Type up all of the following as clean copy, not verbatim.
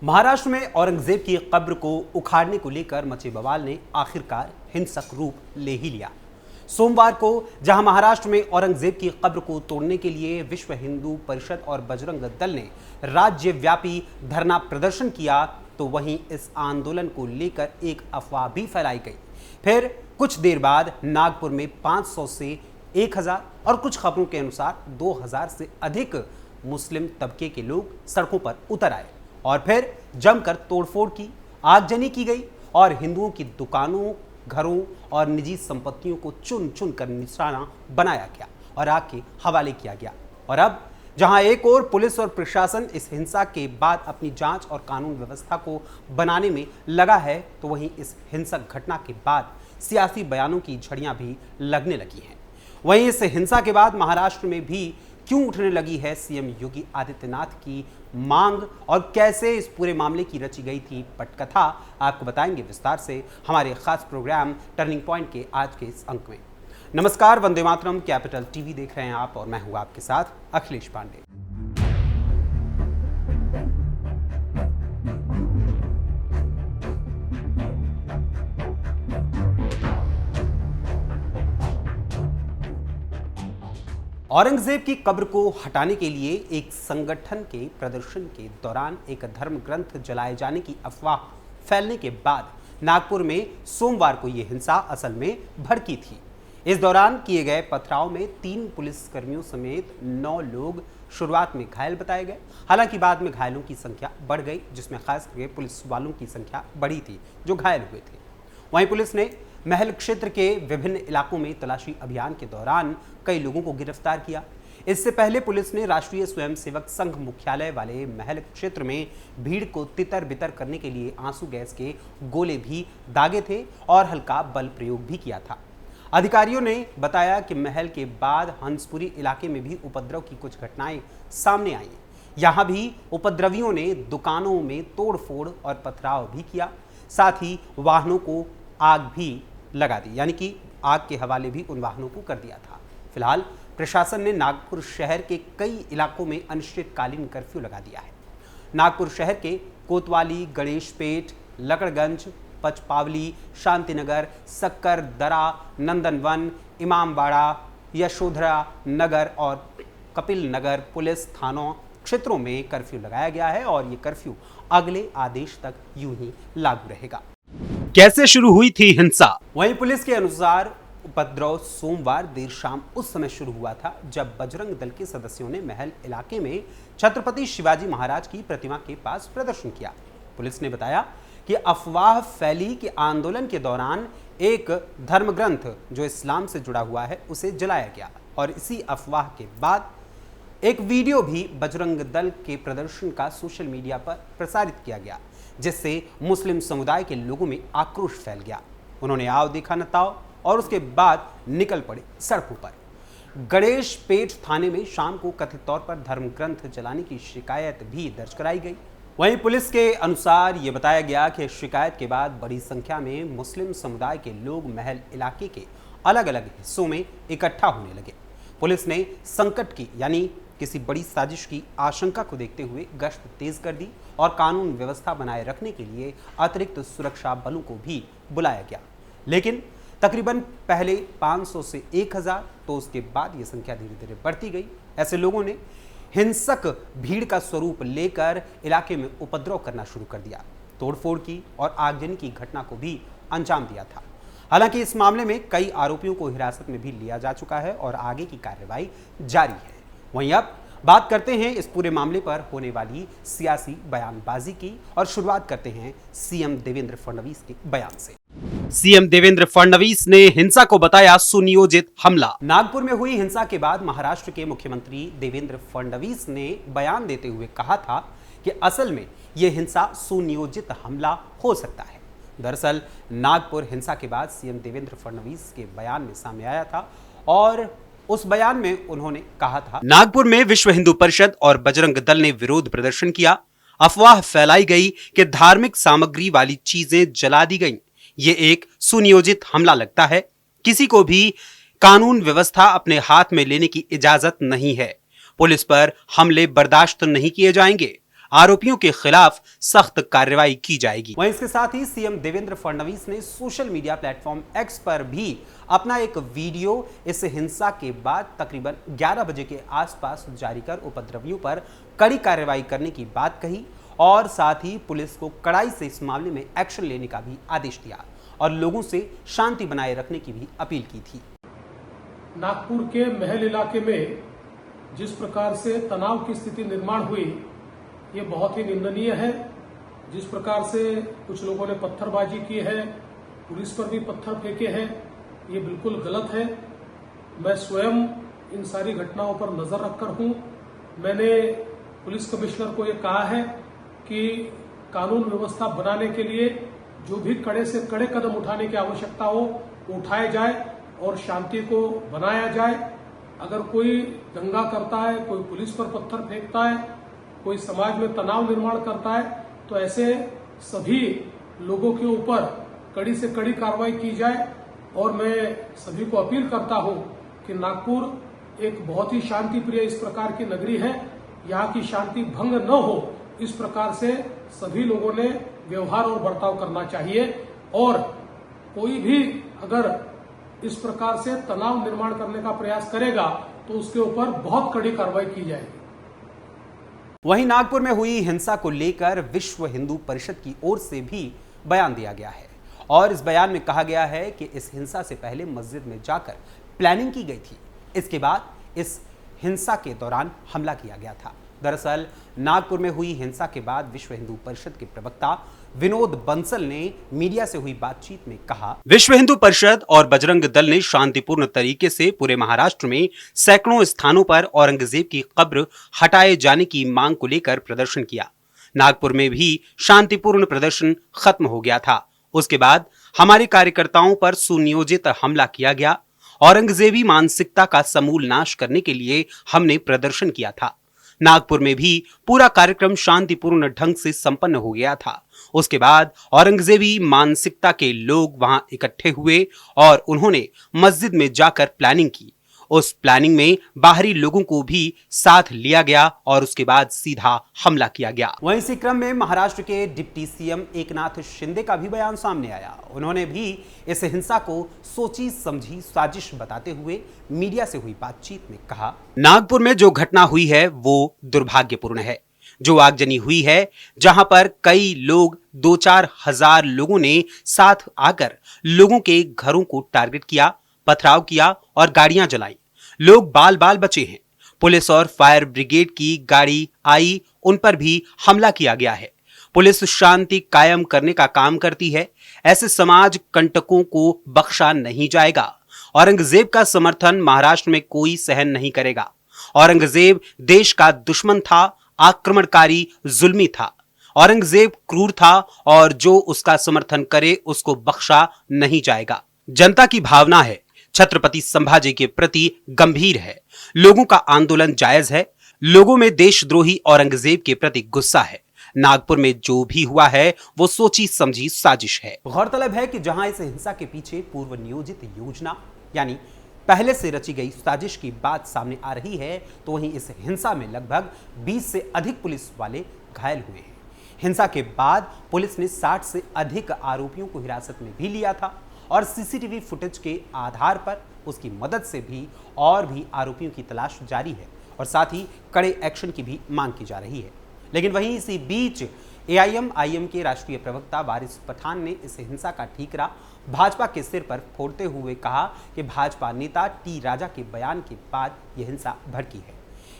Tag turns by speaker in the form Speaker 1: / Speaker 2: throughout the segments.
Speaker 1: महाराष्ट्र में औरंगजेब की कब्र को उखाड़ने को लेकर मचे बवाल ने आखिरकार हिंसक रूप ले ही लिया। सोमवार को जहां महाराष्ट्र में औरंगजेब की कब्र को तोड़ने के लिए विश्व हिंदू परिषद और बजरंग दल ने राज्यव्यापी धरना प्रदर्शन किया, तो वहीं इस आंदोलन को लेकर एक अफवाह भी फैलाई गई। फिर कुछ देर बाद नागपुर में 500 से 1000 और कुछ खबरों के अनुसार 2000 से अधिक मुस्लिम तबके के लोग सड़कों पर उतर आए और फिर जमकर तोड़फोड़ की, आगजनी की गई और हिंदुओं की दुकानों, घरों और निजी संपत्तियों को चुन चुन कर निशाना बनाया गया और आग के हवाले किया गया। और अब जहां एक ओर पुलिस और प्रशासन इस हिंसा के बाद अपनी जांच और कानून व्यवस्था को बनाने में लगा है, तो वहीं इस हिंसक घटना के बाद सियासी बयानों की झड़ियां भी लगने लगी हैं। वहीं इस हिंसा के बाद महाराष्ट्र में भी क्यों उठने लगी है सीएम योगी आदित्यनाथ की मांग और कैसे इस पूरे मामले की रची गई थी पटकथा, आपको बताएंगे विस्तार से हमारे खास प्रोग्राम टर्निंग पॉइंट के आज के इस अंक में। नमस्कार, वंदे मातरम, कैपिटल टीवी देख रहे हैं आप और मैं हूं आपके साथ अखिलेश पांडे। औरंगजेब की कब्र को हटाने के लिए एक संगठन के प्रदर्शन के दौरान एक धर्म ग्रंथ जलाए जाने की अफवाह फैलने के बाद नागपुर में सोमवार को यह हिंसा असल में भड़की थी। इस दौरान किए गए पथराव में 3 पुलिसकर्मियों समेत 9 लोग शुरुआत में घायल बताए गए। हालांकि बाद में घायलों की संख्या बढ़ गई, जिसमें खास करके पुलिस वालों की संख्या बढ़ी थी जो घायल हुए थे। वहीं पुलिस ने महल क्षेत्र के विभिन्न इलाकों में तलाशी अभियान के दौरान कई लोगों को गिरफ्तार किया। इससे पहले पुलिस ने राष्ट्रीय स्वयंसेवक संघ मुख्यालय वाले महल क्षेत्र में भीड़ को तितर बितर करने के लिए आंसू गैस के गोले भी दागे थे और हल्का बल प्रयोग भी किया था। अधिकारियों ने बताया कि महल के बाद हंसपुरी इलाके में भी उपद्रव की कुछ घटनाएं सामने आई। यहां भी उपद्रवियों ने दुकानों में तोड़फोड़ और पथराव भी किया, साथ ही वाहनों को आग भी लगा दी, यानी कि आग के हवाले भी उन वाहनों को कर दिया था। फिलहाल प्रशासन ने नागपुर शहर के कई इलाकों में अनिश्चितकालीन कर्फ्यू लगा दिया है। नागपुर शहर के कोतवाली, गणेशपेट, लकड़गंज, पचपावली, शांतिनगर, सक्कर दरा, नंदनवन, इमामबाड़ा, यशोधरा नगर और कपिल नगर पुलिस थानों क्षेत्रों में कर्फ्यू लगाया गया है और ये कर्फ्यू अगले आदेश तक यूं ही लागू रहेगा। कैसे शुरू हुई थी हिंसा? वहीं पुलिस के अनुसार उपद्रव सोमवार देर शाम उस समय शुरू हुआ था जब बजरंग दल के सदस्यों ने महल इलाके में छत्रपति शिवाजी महाराज की प्रतिमा के पास प्रदर्शन किया। पुलिस ने बताया कि अफवाह फैली कि आंदोलन के दौरान एक धर्म ग्रंथ जो इस्लाम से जुड़ा हुआ है उसे जलाया गया और इसी अफवाह के बाद एक वीडियो भी बजरंग दल के प्रदर्शन का सोशल मीडिया पर प्रसारित किया गया, जिससे मुस्लिम समुदाय के लोगों में आक्रोश फैल गया। उन्होंने आओ देखा न ताओ और उसके बाद निकल पड़े सड़कों पर। गणेश पेट थाने में शाम को कथित तौर पर धर्म ग्रंथ जलाने की शिकायत भी दर्ज कराई गई। वहीं पुलिस के अनुसार ये बताया गया कि शिकायत के बाद बड़ी संख्या में मुस्लिम समुदाय के लोग महल इलाके के अलग अलग हिस्सों में इकट्ठा होने लगे। पुलिस ने संकट की यानी किसी बड़ी साजिश की आशंका को देखते हुए गश्त तेज कर दी और कानून व्यवस्था बनाए रखने के लिए अतिरिक्त सुरक्षा बलों को भी बुलाया गया। लेकिन तकरीबन पहले 500 से 1000, तो उसके बाद ये संख्या धीरे धीरे बढ़ती गई। ऐसे लोगों ने हिंसक भीड़ का स्वरूप लेकर इलाके में उपद्रव करना शुरू कर दिया, तोड़फोड़ की और आगजनी की घटना को भी अंजाम दिया था। हालांकि इस मामले में कई आरोपियों को हिरासत में भी लिया जा चुका है और आगे की कार्रवाई जारी है। वहीं अब बात करते हैं इस पूरे मामले पर होने वाली सियासी बयानबाजी की और शुरुआत करते हैं सीएम देवेंद्र फडणवीस के बयान से। सीएम देवेंद्र फडणवीस ने हिंसा को बताया सुनियोजित हमला। नागपुर में हुई हिंसा के बाद महाराष्ट्र के मुख्यमंत्री देवेंद्र फडणवीस ने बयान देते हुए कहा था कि असल में यह हिंसा सुनियोजित हमला हो सकता है। दरअसल नागपुर हिंसा के बाद सीएम देवेंद्र फडणवीस के बयान में सामने आया था और उस बयान में उन्होंने कहा था, नागपुर में विश्व हिंदू परिषद और बजरंग दल ने विरोध प्रदर्शन किया। अफवाह फैलाई गई कि धार्मिक सामग्री वाली चीजें जला दी गईं। ये एक सुनियोजित हमला लगता है। किसी को भी कानून व्यवस्था अपने हाथ में लेने की इजाजत नहीं है। पुलिस पर हमले बर्दाश्त नहीं किए जाएंगे। आरोपियों के खिलाफ सख्त कार्रवाई की जाएगी। वहीं इसके साथ ही सीएम देवेंद्र फडणवीस ने सोशल मीडिया प्लेटफॉर्म एक्स पर भी अपना एक वीडियो इस हिंसा के बाद तकरीबन 11 बजे के आसपास जारी कर उपद्रवियों पर कड़ी कार्रवाई करने की बात कही और साथ ही पुलिस को कड़ाई से इस मामले में एक्शन लेने का भी आदेश दिया और लोगों से शांति बनाए रखने की भी अपील की थी।
Speaker 2: नागपुर के महल इलाके में जिस प्रकार से तनाव की स्थिति निर्माण हुई, ये बहुत ही निंदनीय है। जिस प्रकार से कुछ लोगों ने पत्थरबाजी की है, पुलिस पर भी पत्थर फेंके हैं, ये बिल्कुल गलत है। मैं स्वयं इन सारी घटनाओं पर नजर रखकर हूं। मैंने पुलिस कमिश्नर को ये कहा है कि कानून व्यवस्था बनाने के लिए जो भी कड़े से कड़े कदम उठाने की आवश्यकता हो वो उठाए जाए और शांति को बनाया जाए। अगर कोई दंगा करता है, कोई पुलिस पर पत्थर फेंकता है, कोई समाज में तनाव निर्माण करता है, तो ऐसे सभी लोगों के ऊपर कड़ी से कड़ी कार्रवाई की जाए। और मैं सभी को अपील करता हूं कि नागपुर एक बहुत ही शांति प्रिय इस प्रकार की नगरी है, यहाँ की शांति भंग न हो, इस प्रकार से सभी लोगों ने व्यवहार और बर्ताव करना चाहिए। और कोई भी अगर इस प्रकार से तनाव निर्माण करने का प्रयास करेगा तो उसके ऊपर बहुत कड़ी कार्रवाई की जाएगी।
Speaker 1: वहीं नागपुर में हुई हिंसा को लेकर विश्व हिंदू परिषद की ओर से भी बयान दिया गया है और इस बयान में कहा गया है कि इस हिंसा से पहले मस्जिद में जाकर प्लानिंग की गई थी, इसके बाद इस हिंसा के दौरान हमला किया गया था। दरअसल नागपुर में हुई हिंसा के बाद विश्व हिंदू परिषद के प्रवक्ता विनोद बंसल ने मीडिया से हुई बातचीत में कहा, विश्व हिंदू परिषद और बजरंग दल ने शांतिपूर्ण तरीके से पूरे महाराष्ट्र में सैकड़ों स्थानों पर औरंगजेब की कब्र हटाए जाने की मांग को लेकर प्रदर्शन किया। नागपुर में भी शांतिपूर्ण प्रदर्शन खत्म हो गया था। उसके बाद हमारे कार्यकर्ताओं पर सुनियोजित हमला किया गया। औरंगजेबी मानसिकता का समूल नाश करने के लिए हमने प्रदर्शन किया था। नागपुर में भी पूरा कार्यक्रम शांतिपूर्ण ढंग से संपन्न हो गया था। उसके बाद औरंगजेबी मानसिकता के लोग वहां इकट्ठे हुए और उन्होंने मस्जिद में जाकर प्लानिंग की। उस प्लानिंग में बाहरी लोगों को भी साथ लिया गया और उसके बाद सीधा हमला किया गया। वहीं इसी क्रम में महाराष्ट्र के डिप्टी सीएम एकनाथ शिंदे का भी बयान सामने आया। उन्होंने भी इस हिंसा को सोची समझी साजिश बताते हुए मीडिया से हुई बातचीत में कहा, नागपुर में जो घटना हुई है वो दुर्भाग्यपूर्ण है। जो आगजनी हुई है, जहां पर कई लोग 2-4 हजार लोगों ने साथ आकर लोगों के घरों को टारगेट किया, पथराव किया और गाड़ियां जलाई। लोग बाल बाल बचे हैं। पुलिस और फायर ब्रिगेड की गाड़ी आई, उन पर भी हमला किया गया है। पुलिस शांति कायम करने का काम करती है। ऐसे समाज कंटकों को बख्शा नहीं जाएगा। औरंगजेब का समर्थन महाराष्ट्र में कोई सहन नहीं करेगा। औरंगजेब देश का दुश्मन था, आक्रमणकारी, जुल्मी था। औरंगजेब क्रूर था और जो उसका समर्थन करे उसको बख्शा नहीं जाएगा। जनता की भावना है, छत्रपति संभाजी के प्रति गंभीर है। लोगों का आंदोलन जायज है। लोगों में देशद्रोही औरंगजेब के प्रति गुस्सा है। नागपुर में जो भी हुआ है वो सोची समझी साजिश है। गौरतलब है कि जहां इस हिंसा के पीछे पूर्व नियोजित योजना यानी पहले से रची गई साजिश की बात सामने आ रही है, तो वहीं इस हिंसा में लगभग 20 से अधिक पुलिस वाले घायल हुए हैं। हिंसा के बाद पुलिस ने 60 से अधिक आरोपियों को हिरासत में भी लिया था और सीसीटीवी फुटेज के आधार पर उसकी मदद से भी और भी आरोपियों की तलाश जारी है और साथ ही कड़े एक्शन की भी मांग की जा रही है। लेकिन वहीं इसी बीच AIM के राष्ट्रीय प्रवक्ता वारिस पठान ने इस हिंसा का ठीकरा भाजपा के सिर पर फोड़ते हुए कहा कि भाजपा नेता टी राजा के बयान के बाद यह हिंसा भड़की है।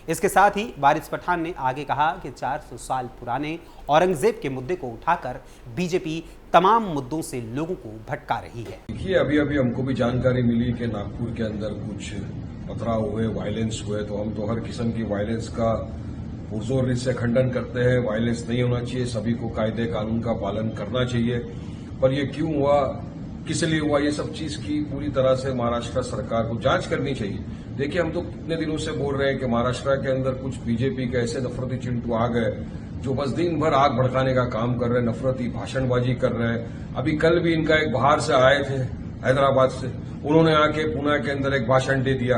Speaker 1: इसके साथ ही वारिस पठान ने आगे कहा कि 400 साल पुराने औरंगजेब के मुद्दे को उठाकर बीजेपी तमाम मुद्दों से लोगों को भटका रही है।
Speaker 3: देखिए, अभी हमको भी जानकारी मिली कि नागपुर के अंदर कुछ पथराव हुए, वायलेंस हुए, तो हम तो हर किस्म की वायलेंस का पुरजोर से खंडन करते हैं। वायलेंस नहीं होना चाहिए, सभी को कायदे कानून का पालन करना चाहिए। पर ये क्यों हुआ, किस लिए हुआ, ये सब चीज की पूरी तरह से महाराष्ट्र सरकार को जांच करनी चाहिए। देखिए, हम तो कितने दिनों से बोल रहे हैं कि महाराष्ट्र के अंदर कुछ बीजेपी के ऐसे नफरती चिंटू आ गए जो बस दिन भर आग भड़काने का काम कर रहे हैं, नफरती भाषणबाजी कर रहे हैं। अभी कल भी इनका एक बाहर से आए थे हैदराबाद से, उन्होंने आके पुणे के अंदर एक भाषण दे दिया।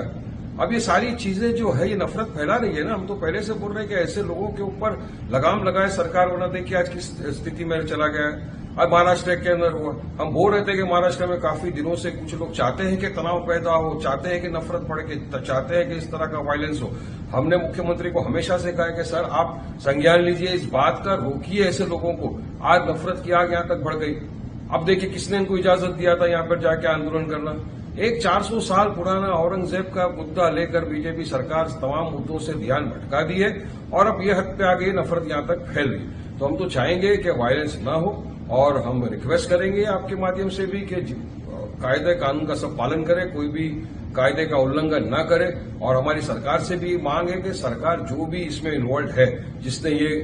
Speaker 3: अब ये सारी चीजें जो है ये नफरत फैला रही है ना। हम तो पहले से बोल रहे हैं कि ऐसे लोगों के ऊपर लगाम लगाए सरकार, वरना देखिए आज किस स्थिति में चला गया है। अब महाराष्ट्र के अंदर हुआ, हम बोल रहे थे कि महाराष्ट्र में काफी दिनों से कुछ लोग चाहते हैं कि तनाव पैदा हो, चाहते हैं कि नफरत बढ़े, चाहते हैं कि इस तरह का वायलेंस हो। हमने मुख्यमंत्री को हमेशा से कहा है कि सर आप संज्ञान लीजिए, इस बात का रोकिए ऐसे लोगों को। आज नफरत की आग यहां तक बढ़ गई। अब देखिए किसने इनको इजाजत दिया था यहां पर जाके आंदोलन करना। एक 400 साल पुराना औरंगजेब का मुद्दा लेकर बीजेपी सरकार तमाम मुद्दों से ध्यान भटका दी है और अब ये हद पे आ गई, नफरत यहां तक फैल गई। तो हम तो चाहेंगे कि वायलेंस ना हो और हम रिक्वेस्ट करेंगे आपके माध्यम से भी कि कायदे कानून का सब पालन करें, कोई भी कायदे का उल्लंघन न करे। और हमारी सरकार से भी मांग है कि सरकार जो भी इसमें इन्वॉल्व है, जिसने ये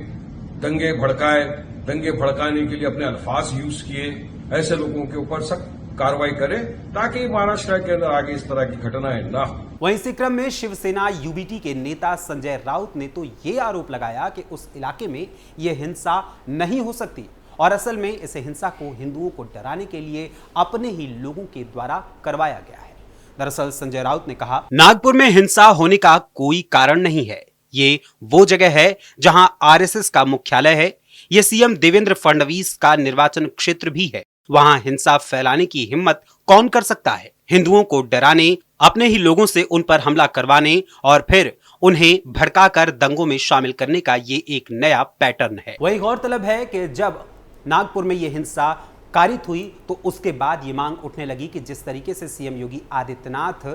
Speaker 3: दंगे भड़काए, दंगे भड़काने के लिए अपने अल्फाज यूज किए, ऐसे लोगों के ऊपर सख्त कार्रवाई करे ताकि महाराष्ट्र के अंदर आगे इस तरह की घटनाएं ना हो।
Speaker 1: वहीं इसी क्रम में शिवसेना यूबीटी के नेता संजय राउत ने तो ये आरोप लगाया कि उस इलाके में यह हिंसा नहीं हो सकती और असल में इस हिंसा को हिंदुओं को डराने के लिए अपने ही लोगों के द्वारा करवाया गया है। दरअसल संजय राउत ने कहा, नागपुर में हिंसा होने का कोई कारण नहीं है। ये वो जगह है जहां आरएसएस का मुख्यालय है। ये सीएम देवेंद्र फडणवीस का निर्वाचन क्षेत्र भी है। वहां हिंसा फैलाने की हिम्मत कौन कर सकता है? हिंदुओं को डराने, अपने ही लोगों से उन पर हमला करवाने और फिर उन्हें भड़काकर दंगों में शामिल करने का ये एक नया पैटर्न है। वही गौरतलब है कि जब नागपुर में यह हिंसा कारित हुई तो उसके बाद ये मांग उठने लगी कि जिस तरीके से सीएम योगी आदित्यनाथ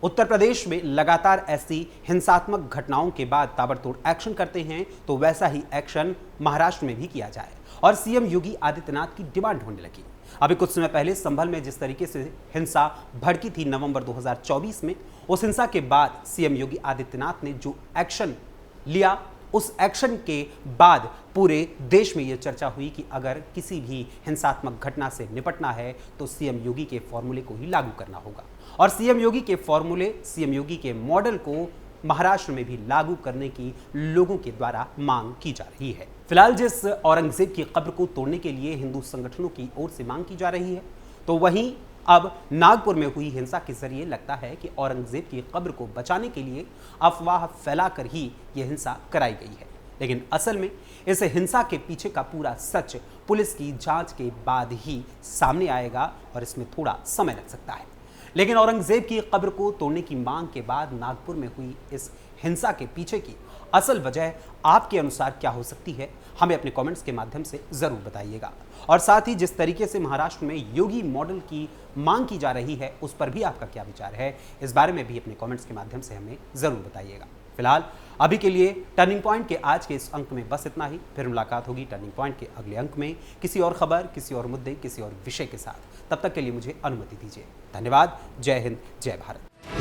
Speaker 1: उत्तर प्रदेश में लगातार ऐसी हिंसात्मक घटनाओं के बाद ताबड़तोड़ एक्शन करते हैं तो वैसा ही एक्शन महाराष्ट्र में भी किया जाए और सीएम योगी आदित्यनाथ की डिमांड होने लगी। अभी कुछ समय पहले संभल में जिस तरीके से हिंसा भड़की थी नवंबर 2024 में, उस हिंसा के बाद सीएम योगी आदित्यनाथ ने जो एक्शन लिया, उस एक्शन के बाद पूरे देश में यह चर्चा हुई कि अगर किसी भी हिंसात्मक घटना से निपटना है तो सीएम योगी के फॉर्मूले को ही लागू करना होगा और सीएम योगी के फॉर्मूले, सीएम योगी के मॉडल को महाराष्ट्र में भी लागू करने की लोगों के द्वारा मांग की जा रही है। फिलहाल जिस औरंगजेब की कब्र को तोड़ने के लिए हिंदू संगठनों की ओर से मांग की जा रही है, तो वहीं अब नागपुर में हुई हिंसा के जरिए लगता है कि औरंगजेब की कब्र को बचाने के लिए अफवाह फैलाकर ही यह हिंसा कराई गई है। लेकिन असल में इस हिंसा के पीछे का पूरा सच पुलिस की जांच के बाद ही सामने आएगा और इसमें थोड़ा समय लग सकता है। लेकिन औरंगजेब की कब्र को तोड़ने की मांग के बाद नागपुर में हुई इस हिंसा के पीछे की असल वजह आपके अनुसार क्या हो सकती है, हमें अपने कमेंट्स के माध्यम से जरूर बताइएगा। और साथ ही जिस तरीके से महाराष्ट्र में योगी मॉडल की मांग की जा रही है उस पर भी आपका क्या विचार है, इस बारे में भी अपने कमेंट्स के माध्यम से हमें जरूर बताइएगा। फिलहाल अभी के लिए टर्निंग पॉइंट के आज के इस अंक में बस इतना ही। फिर मुलाकात होगी टर्निंग पॉइंट के अगले अंक में किसी और खबर, किसी और मुद्दे, किसी और विषय के साथ। तब तक के लिए मुझे अनुमति दीजिए। धन्यवाद। जय हिंद, जय भारत।